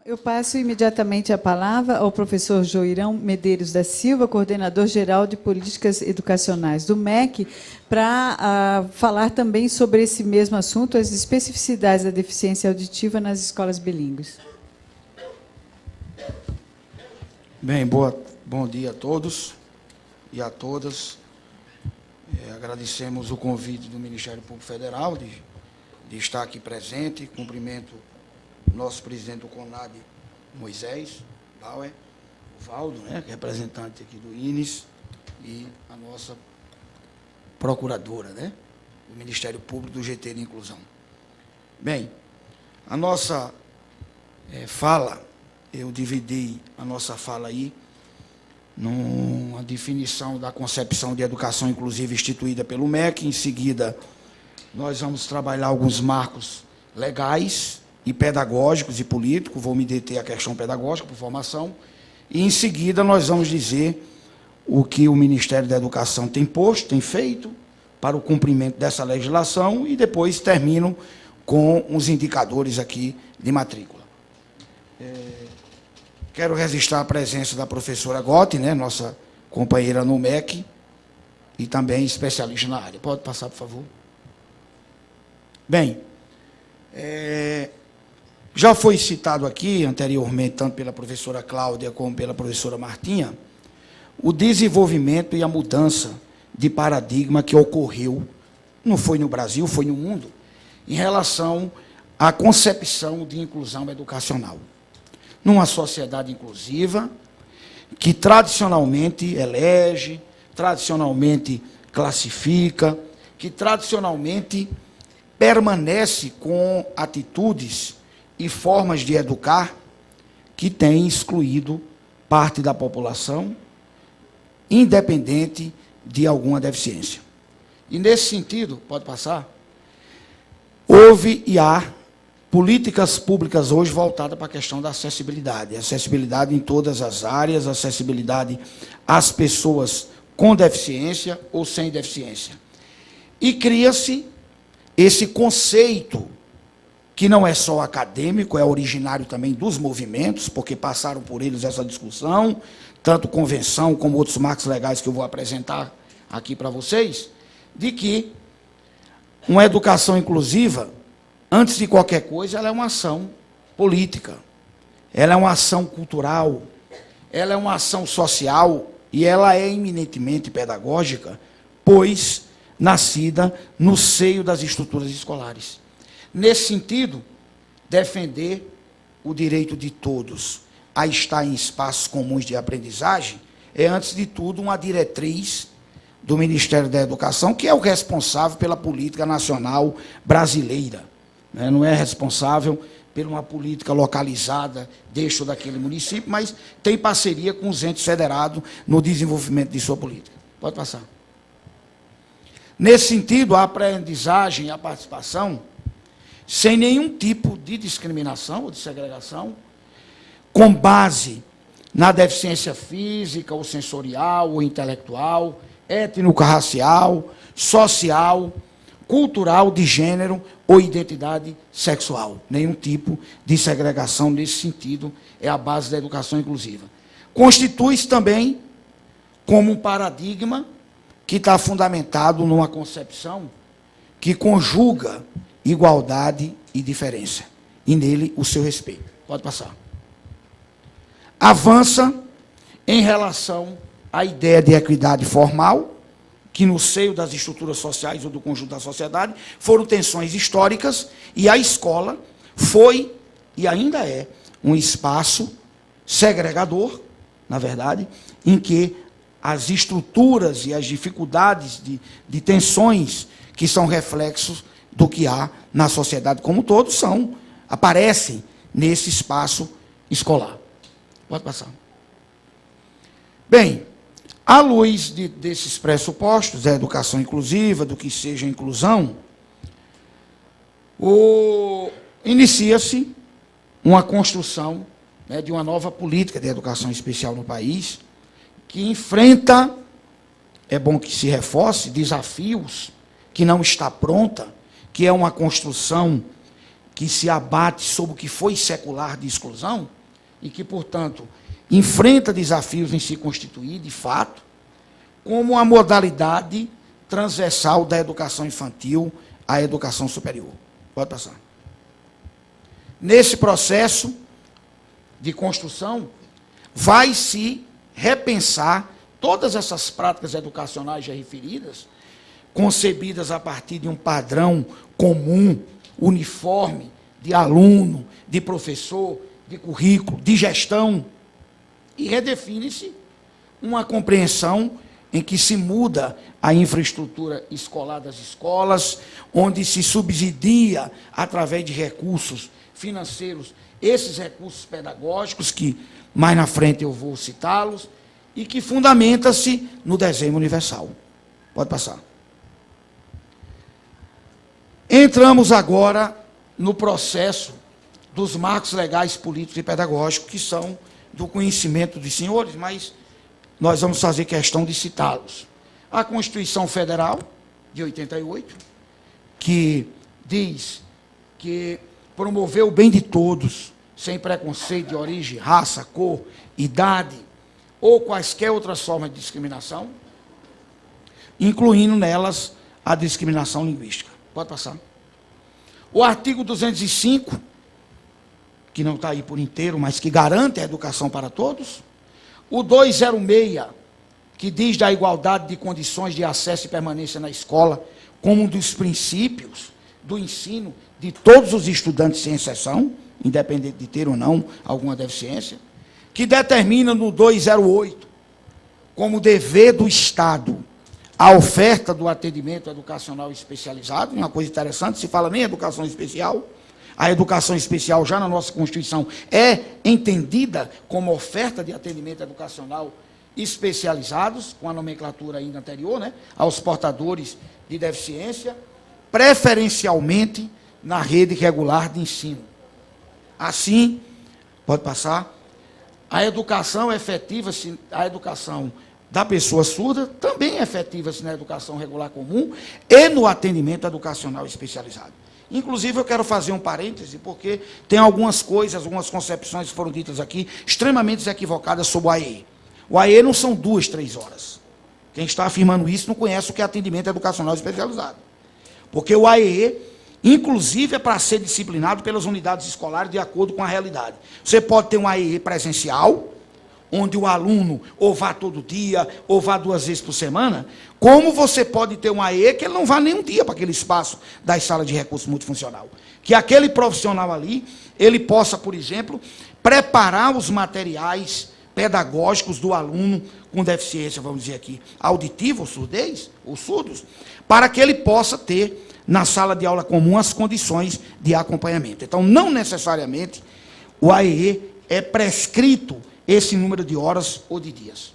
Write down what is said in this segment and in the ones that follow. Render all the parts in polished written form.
Eu passo imediatamente a palavra ao professor Joirão Medeiros da Silva, coordenador-geral de Políticas Educacionais do MEC, para falar também sobre esse mesmo assunto, as especificidades da deficiência auditiva nas escolas bilíngues. Bem, bom dia a todos e a todas. Agradecemos o convite do Ministério Público Federal de estar aqui presente. Cumprimento o nosso presidente do CONAB, Moisés Bauer, o Valdo, representante aqui do INES, e a nossa procuradora, do Ministério Público do GT de Inclusão. Bem, a nossa fala, eu dividi a nossa fala aí numa definição da concepção de educação inclusiva instituída pelo MEC. Em seguida, nós vamos trabalhar alguns marcos legais e pedagógicos e políticos. Vou me deter à questão pedagógica por formação. E, em seguida, nós vamos dizer o que o Ministério da Educação tem posto, tem feito para o cumprimento dessa legislação, e depois termino com os indicadores aqui de matrícula. Quero registrar a presença da professora Gotti, nossa companheira no MEC, e também especialista na área. Pode passar, por favor? Bem, já foi citado aqui anteriormente, tanto pela professora Cláudia como pela professora Martinha, o desenvolvimento e a mudança de paradigma que ocorreu, não foi no Brasil, foi no mundo, em relação à concepção de inclusão educacional. Numa sociedade inclusiva, que tradicionalmente elege, tradicionalmente classifica, que tradicionalmente permanece com atitudes e formas de educar que têm excluído parte da população, independente de alguma deficiência. E, nesse sentido, pode passar, houve e há políticas públicas hoje voltadas para a questão da acessibilidade. Acessibilidade em todas as áreas, acessibilidade às pessoas com deficiência ou sem deficiência. E cria-se esse conceito, que não é só acadêmico, é originário também dos movimentos, porque passaram por eles essa discussão, tanto convenção como outros marcos legais que eu vou apresentar aqui para vocês, de que uma educação inclusiva, antes de qualquer coisa, ela é uma ação política, ela é uma ação cultural, ela é uma ação social e ela é eminentemente pedagógica, pois nascida no seio das estruturas escolares. Nesse sentido, defender o direito de todos a estar em espaços comuns de aprendizagem é, antes de tudo, uma diretriz do Ministério da Educação, que é o responsável pela política nacional brasileira. Não é responsável por uma política localizada deste ou daquele município, mas tem parceria com os entes federados no desenvolvimento de sua política. Pode passar. Nesse sentido, a aprendizagem e a participação, sem nenhum tipo de discriminação ou de segregação, com base na deficiência física, ou sensorial, ou intelectual, étnico-racial, social, cultural, de gênero ou identidade sexual. Nenhum tipo de segregação nesse sentido é a base da educação inclusiva. Constitui-se também como um paradigma que está fundamentado numa concepção que conjuga igualdade e diferença, e nele o seu respeito. Pode passar. Avança em relação à ideia de equidade formal, que no seio das estruturas sociais ou do conjunto da sociedade foram tensões históricas, e a escola foi e ainda é um espaço segregador, na verdade, em que as estruturas e as dificuldades de tensões que são reflexos do que há na sociedade como um todo aparecem nesse espaço escolar. Pode passar. Bem, à luz desses pressupostos, da educação inclusiva, do que seja inclusão, inicia-se uma construção de uma nova política de educação especial no país, que enfrenta, é bom que se reforce, desafios que não está pronta, que é uma construção que se abate sobre o que foi secular de exclusão e que, portanto, enfrenta desafios em se constituir, de fato, como a modalidade transversal da educação infantil à educação superior. Pode passar. Nesse processo de construção, vai se repensar todas essas práticas educacionais já referidas, concebidas a partir de um padrão comum, uniforme, de aluno, de professor, de currículo, de gestão, e redefine-se uma compreensão em que se muda a infraestrutura escolar das escolas, onde se subsidia, através de recursos financeiros, esses recursos pedagógicos, que mais na frente eu vou citá-los, e que fundamenta-se no desenho universal. Pode passar. Entramos agora no processo dos marcos legais, políticos e pedagógicos, que são do conhecimento dos senhores, mas nós vamos fazer questão de citá-los. A Constituição Federal, de 88, que diz que promover o bem de todos, sem preconceito de origem, raça, cor, idade, ou quaisquer outras formas de discriminação, incluindo nelas a discriminação linguística. Pode passar. O artigo 205, que não está aí por inteiro, mas que garante a educação para todos. O 206, que diz da igualdade de condições de acesso e permanência na escola, como um dos princípios do ensino de todos os estudantes, sem exceção, independente de ter ou não alguma deficiência, que determina no 208, como dever do Estado, a oferta do atendimento educacional especializado. Uma coisa interessante, se fala nem em educação especial. A educação especial, já na nossa Constituição, é entendida como oferta de atendimento educacional especializados, com a nomenclatura ainda anterior, né, aos portadores de deficiência, preferencialmente na rede regular de ensino. Assim, pode passar, a educação efetiva-se, a educação da pessoa surda também efetiva-se na educação regular comum e no atendimento educacional especializado. Inclusive, eu quero fazer um parêntese, porque tem algumas coisas, algumas concepções que foram ditas aqui, extremamente equivocadas sobre o AE. O AE não são 2, 3 horas. Quem está afirmando isso não conhece o que é atendimento educacional especializado. Porque o AE, inclusive, é para ser disciplinado pelas unidades escolares de acordo com a realidade. Você pode ter um AE presencial, onde o aluno ou vá todo dia, ou vá 2 vezes por semana, como você pode ter um AE que ele não vá nem um dia para aquele espaço das salas de recurso multifuncional. Que aquele profissional ali, ele possa, por exemplo, preparar os materiais pedagógicos do aluno com deficiência, vamos dizer aqui, auditiva ou surdez, ou surdos, para que ele possa ter, na sala de aula comum, as condições de acompanhamento. Então, não necessariamente o AE é prescrito esse número de horas ou de dias.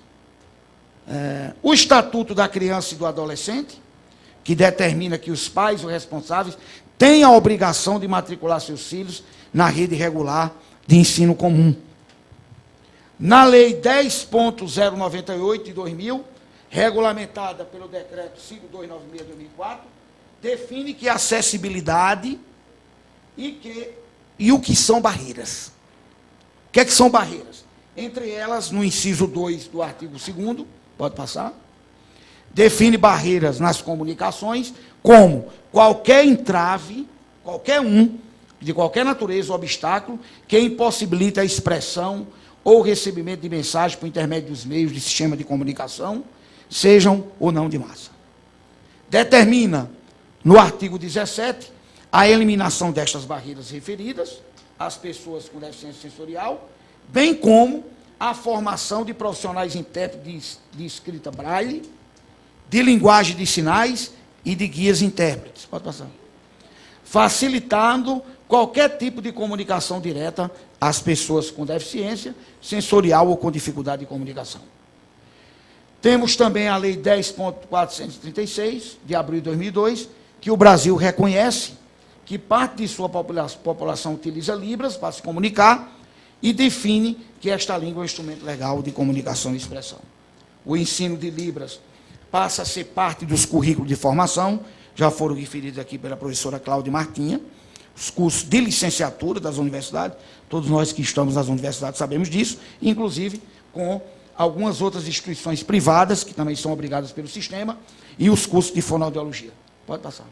O Estatuto da Criança e do Adolescente, que determina que os pais ou responsáveis têm a obrigação de matricular seus filhos na rede regular de ensino comum. Na Lei 10.098 de 2000, regulamentada pelo Decreto 5296 de 2004, define que a acessibilidade e o que são barreiras. O que é que são barreiras? Entre elas, no inciso 2 do artigo 2º, pode passar, define barreiras nas comunicações como qualquer entrave, qualquer um, de qualquer natureza ou obstáculo, que impossibilite a expressão ou recebimento de mensagem por intermédio dos meios de sistema de comunicação, sejam ou não de massa. Determina, no artigo 17, a eliminação destas barreiras referidas às pessoas com deficiência sensorial, bem como a formação de profissionais intérpretes de escrita braille, de linguagem de sinais e de guias intérpretes. Pode passar. Facilitando qualquer tipo de comunicação direta às pessoas com deficiência sensorial ou com dificuldade de comunicação. Temos também a Lei 10.436, de abril de 2002, que o Brasil reconhece que parte de sua população utiliza Libras para se comunicar e define que esta língua é um instrumento legal de comunicação e expressão. O ensino de Libras passa a ser parte dos currículos de formação, já foram referidos aqui pela professora Cláudia Martinha, os cursos de licenciatura das universidades, todos nós que estamos nas universidades sabemos disso, inclusive com algumas outras instituições privadas, que também são obrigadas pelo sistema, e os cursos de fonoaudiologia. Pode passar.